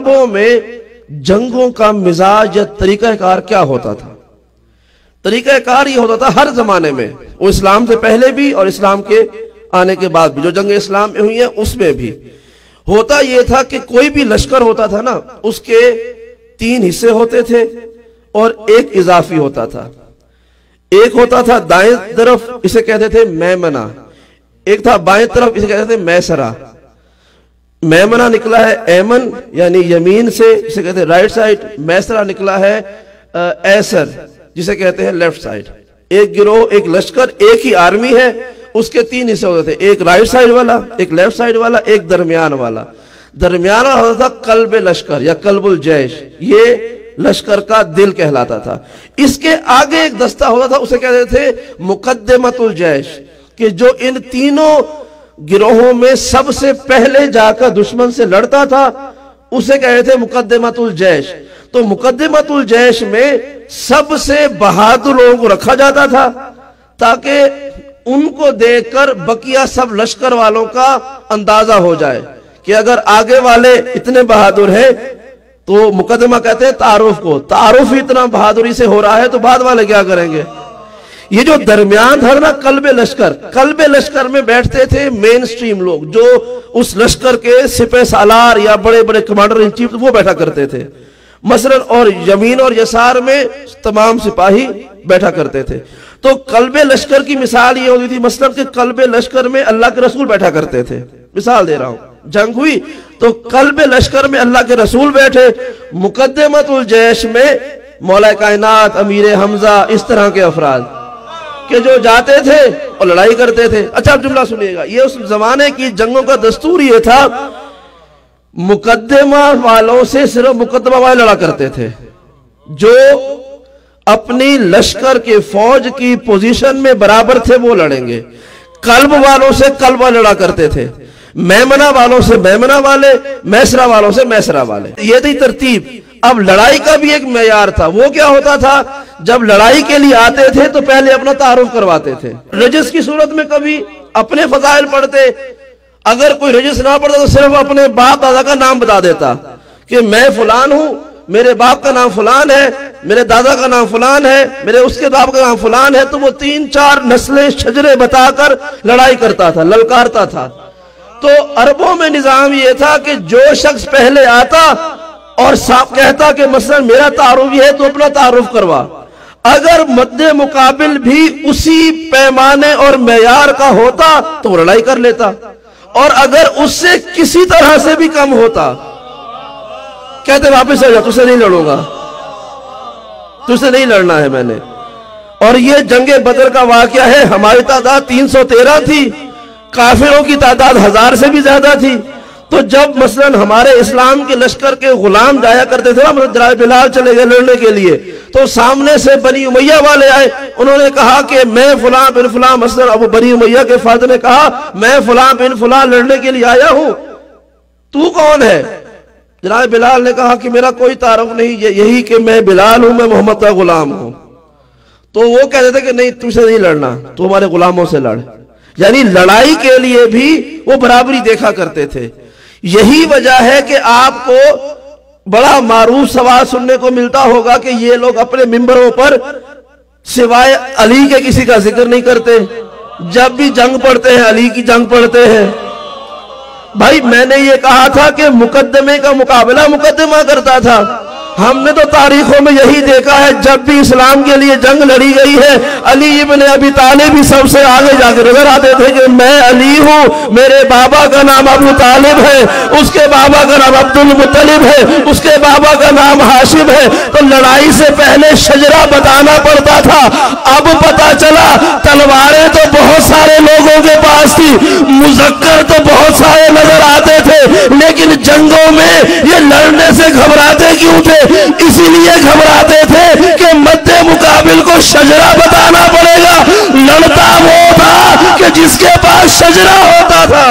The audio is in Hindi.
अरबों में जंगों का मिजाज या तरीकाकार क्या होता था। तरीकाकार ये होता था हर जमाने में, वो इस्लाम से पहले भी और इस्लाम के आने के बाद भी, जो जंग इस्लाम में हुई है उसमें भी होता ये था कि कोई भी लश्कर होता था ना, उसके 3 हिस्से होते थे और एक इजाफी होता था। एक होता था दाएं तरफ, इसे कहते थे मैमना, एक था बाएं तरफ, इसे कहते थे मैसरा। मैमना निकला है ऐमन यानी यमीन से, इसे कहते हैं राइट साइड। मैसरा निकला है ऐसर, जिसे कहते हैं लेफ्ट साइड। एक गिरोह, एक लश्कर, एक ही आर्मी है, उसके 3 हिस्से होते थे, एक राइट साइड वाला, एक लेफ्ट साइड वाला, एक दरमियान वाला। दरमियान वाला होता था कल्ब लश्कर या कल्बुल जैश, ये लश्कर का दिल कहलाता था। इसके आगे एक दस्ता होता था, उसे कहते थे मुकद्दमतुल जैश, कि जो इन तीनों गिरोहों में सबसे पहले जाकर दुश्मन से लड़ता था, उसे कहते थे मुकद्दमतुल जैश। तो मुकद्दमतुल जैश में सबसे बहादुर लोगों को रखा जाता था, ताकि उनको देखकर बकिया सब लश्कर वालों का अंदाजा हो जाए कि अगर आगे वाले इतने बहादुर हैं, तो मुकदमा कहते हैं तारुफ को, तारुफ इतना बहादुरी से हो रहा है तो बाद वाले क्या करेंगे। ये जो दरमियान था ना कल्बे लश्कर में बैठते थे मेन स्ट्रीम लोग, जो उस लश्कर के सिपह सालार या बड़े बड़े कमांडर इन चीफ वो बैठा करते थे मसलन, और यमीन और यसार में तमाम सिपाही बैठा करते थे। तो कल्बे लश्कर की मिसाल ये होती थी मसलन कि कल्बे लश्कर में अल्लाह के रसूल बैठा करते थे। मिसाल दे रहा हूं, जंग हुई तो कल्बे लश्कर में अल्लाह के रसूल बैठे, मुकद्दमतुल जैश में मौला कायनात, अमीर हमजा, इस तरह के अफराद के जो जाते थे और लड़ाई करते थे। अच्छा अब जुमला सुनिएगा, ये उस जमाने की जंगों का दस्तूर ये था, मुकद्दमा वालों से सिर्फ मुकद्दमा वाले लड़ा करते थे, जो अपनी लश्कर के फौज की पोजीशन में बराबर थे वो लड़ेंगे। कल्ब वालों से कल्ब वाले लड़ा करते थे, मैमना वालों से मैमना वाले, मैसरा वालों से मैसरा वाले, ये थी तरतीब। अब लड़ाई का भी एक मेयार था, वो क्या होता था, जब लड़ाई के लिए आते थे तो पहले अपना तारुफ करवाते थे। रजिस की सूरत में कभी अपने फजाइल पढ़ते, अगर कोई रजिस ना पढ़ता तो सिर्फ अपने बाप दादा का नाम बता देता कि मैं फलान हूं, मेरे बाप का नाम फलान है, मेरे दादा का नाम फलान है, मेरे उसके बाप का नाम फलान है। तो वो 3-4 नस्लें शजरे बताकर लड़ाई करता था, ललकारता था। तो अरबों में निजाम ये था कि जो शख्स पहले आता और साफ कहता कि मसलन मेरा तारुफ है तो अपना तारुफ करवा, अगर मद्दे मुकाबिल भी उसी पैमाने और मेयार का होता तो लड़ाई कर लेता, और अगर उससे किसी तरह से भी कम होता कहते वापस आ जा, तुझसे नहीं लड़ूंगा, तुझसे नहीं लड़ना है मैंने। और ये जंगे बदर का वाकया है, हमारी तादाद 313 थी, काफिरों की तादाद 1000 से भी ज्यादा थी। तो जब मसलन हमारे इस्लाम के लश्कर के गुलाम जाया करते थे ना, मतलब जनाब बिलाल चले गए लड़ने के लिए, तो सामने से बनी उमैया वाले आए, उन्होंने कहा कि मैं फलां बिन फलां, मसलन अबू बनी उमैया के फादर ने कहा मैं फलां बिन फलां लड़ने के लिए आया हूं, तू कौन है। जनाब बिलाल ने कहा कि मेरा कोई तारुफ नहीं, यही कि मैं बिलाल हूं, मैं मोहम्मद का गुलाम हूं। तो वो कहते थे कि नहीं तुमसे नहीं लड़ना, तो हमारे गुलामों से लड़। यानी लड़ाई के लिए भी वो बराबरी देखा करते थे। यही वजह है कि आपको बड़ा मारूफ सवाल सुनने को मिलता होगा कि ये लोग अपने मिंबरों पर सिवाय अली के किसी का जिक्र नहीं करते, जब भी जंग पढ़ते हैं अली की जंग पढ़ते हैं। भाई मैंने ये कहा था कि मुकद्दमे का मुकाबला मुकद्दमा करता था। हमने तो तारीखों में यही देखा है, जब भी इस्लाम के लिए जंग लड़ी गई है, अली इब्न अबी तालिब भी सबसे आगे जाकर नजर आते थे कि मैं अली हूँ, मेरे बाबा का नाम अबू तालिब है, उसके बाबा का नाम अब्दुल मुत्तलिब है, उसके बाबा का नाम हाशिम है। तो लड़ाई से पहले शजरा बताना पड़ता था। अब पता चला तलवारें तो बहुत सारे लोगों के पास थी, मुज़क्कर तो बहुत सारे नजर आते थे, लेकिन जंगों में ये लड़ने से घबराते क्यों थे? इसीलिए घबराते थे कि मद्दे मुकाबिल को शजरा बताना पड़ेगा। लड़ता वो था कि जिसके पास शजरा होता था।